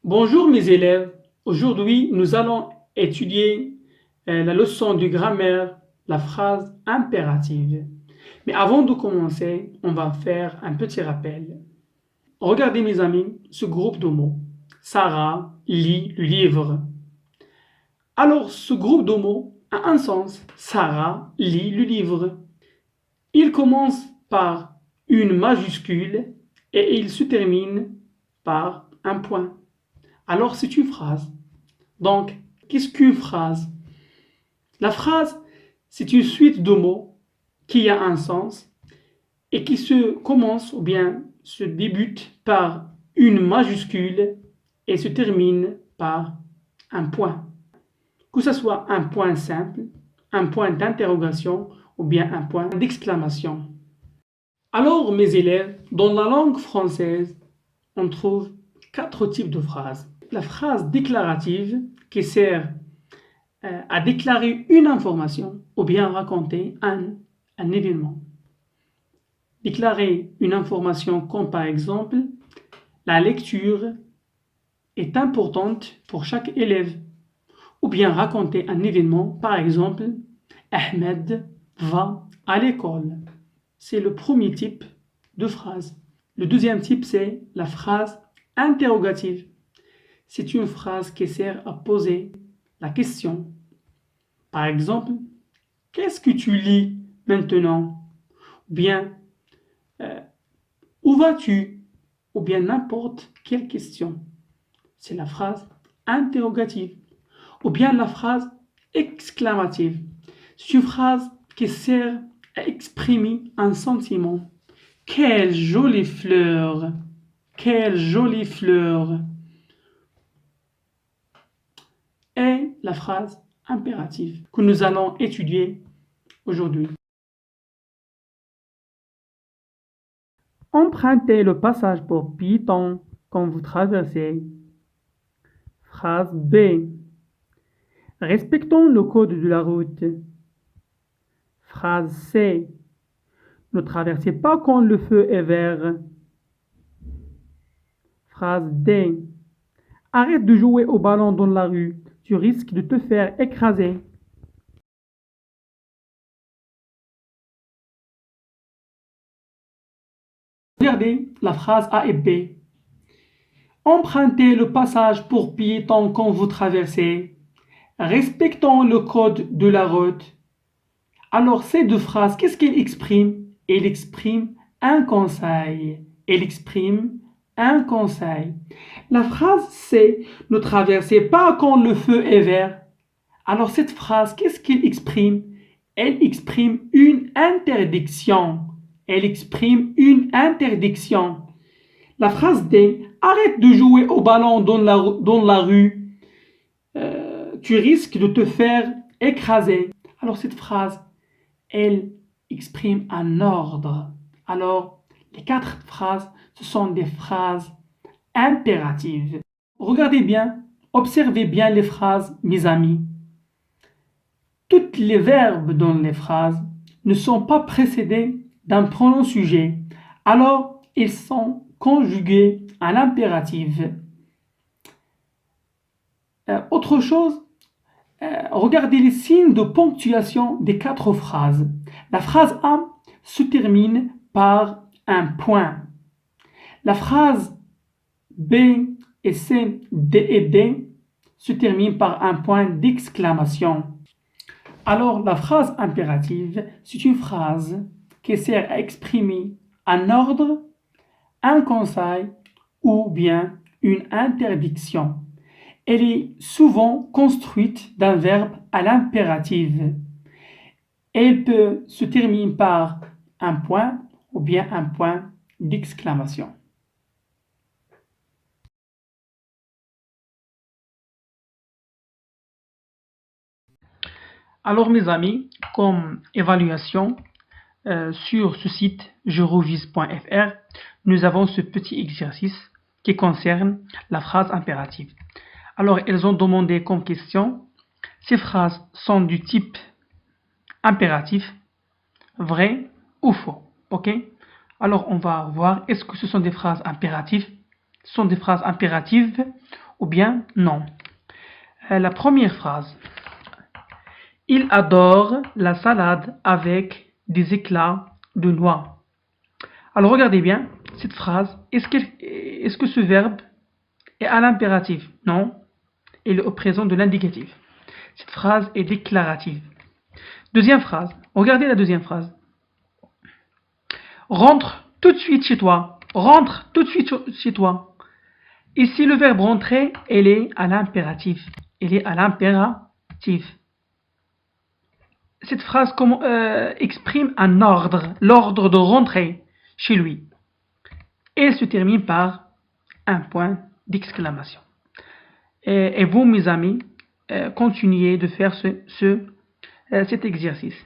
Bonjour mes élèves, aujourd'hui nous allons étudier la leçon de grammaire, la phrase impérative. Mais avant de commencer, on va faire un petit rappel. Regardez mes amis, ce groupe de mots. Sarah lit le livre. Alors ce groupe de mots a un sens. Sarah lit le livre. Il commence par une majuscule et il se termine par un point. Alors c'est une phrase. Donc, qu'est-ce qu'une phrase? La phrase, c'est une suite de mots qui a un sens et qui se commence ou bien se débute par une majuscule et se termine par un point. Que ce soit un point simple, un point d'interrogation ou bien un point d'exclamation. Alors, mes élèves, dans la langue française, on trouve 4 types de phrases. La phrase déclarative qui sert à déclarer une information ou bien raconter un événement. Déclarer une information comme par exemple la lecture est importante pour chaque élève ou bien raconter un événement par exemple Ahmed va à l'école. C'est le premier type de phrase. Le deuxième type c'est la phrase interrogative. C'est une phrase qui sert à poser la question. Par exemple, qu'est-ce que tu lis maintenant? Ou bien, où vas-tu? Ou bien n'importe quelle question. C'est la phrase interrogative. Ou bien la phrase exclamative. C'est une phrase qui sert à exprimer un sentiment. Quelle jolie fleur! Quelle jolie fleur! Et la phrase impérative que nous allons étudier aujourd'hui. Empruntez le passage pour piétons quand vous traversez. Phrase B. Respectons le code de la route. Phrase C. Ne traversez pas quand le feu est vert. Phrase D. Arrête de jouer au ballon dans la rue, tu risques de te faire écraser. Regardez la phrase A et B. Empruntez le passage pour piétons quand vous traversez. Respectons le code de la route. Alors ces deux phrases, qu'est-ce qu'elles expriment? Elles expriment un conseil. Elles expriment un conseil. La phrase c'est « Ne traversez pas quand le feu est vert ». Alors cette phrase, qu'est-ce qu'elle exprime? Elle exprime une interdiction. Elle exprime une interdiction. La phrase D, arrête de jouer au ballon dans la rue, tu risques de te faire écraser. Alors cette phrase, elle exprime un ordre. Alors, les 4 phrases, ce sont des phrases impératives. Regardez bien, observez bien les phrases, mes amis. Tous les verbes dans les phrases ne sont pas précédés d'un pronom sujet. Alors, ils sont conjugués à l'impératif. Autre chose, regardez les signes de ponctuation des 4 phrases. La phrase A se termine par un point. La phrase B et C, D et D se terminent par un point d'exclamation. Alors la phrase impérative, c'est une phrase qui sert à exprimer un ordre, un conseil ou bien une interdiction. Elle est souvent construite d'un verbe à l'impératif. Elle peut se terminer par un point ou bien un point d'exclamation. Alors mes amis, comme évaluation, sur ce site jerevise.fr, nous avons ce petit exercice qui concerne la phrase impérative. Alors, elles ont demandé comme question, ces phrases sont du type impératif, vrai ou faux. Ok? Alors, on va voir, est-ce que ce sont des phrases impératives? Ce sont des phrases impératives ou bien non. La première phrase. Il adore la salade avec des éclats de noix. Alors regardez bien cette phrase. Est-ce que ce verbe est à l'impératif? Non. Il est au présent de l'indicatif. Cette phrase est déclarative. Deuxième phrase. Regardez la deuxième phrase. Rentre tout de suite chez toi. Rentre tout de suite chez toi. Ici, le verbe rentrer, il est à l'impératif. Il est à l'impératif. Cette phrase exprime un ordre, l'ordre de rentrer chez lui. Et elle se termine par un point d'exclamation. Et vous, mes amis, continuez de faire cet exercice.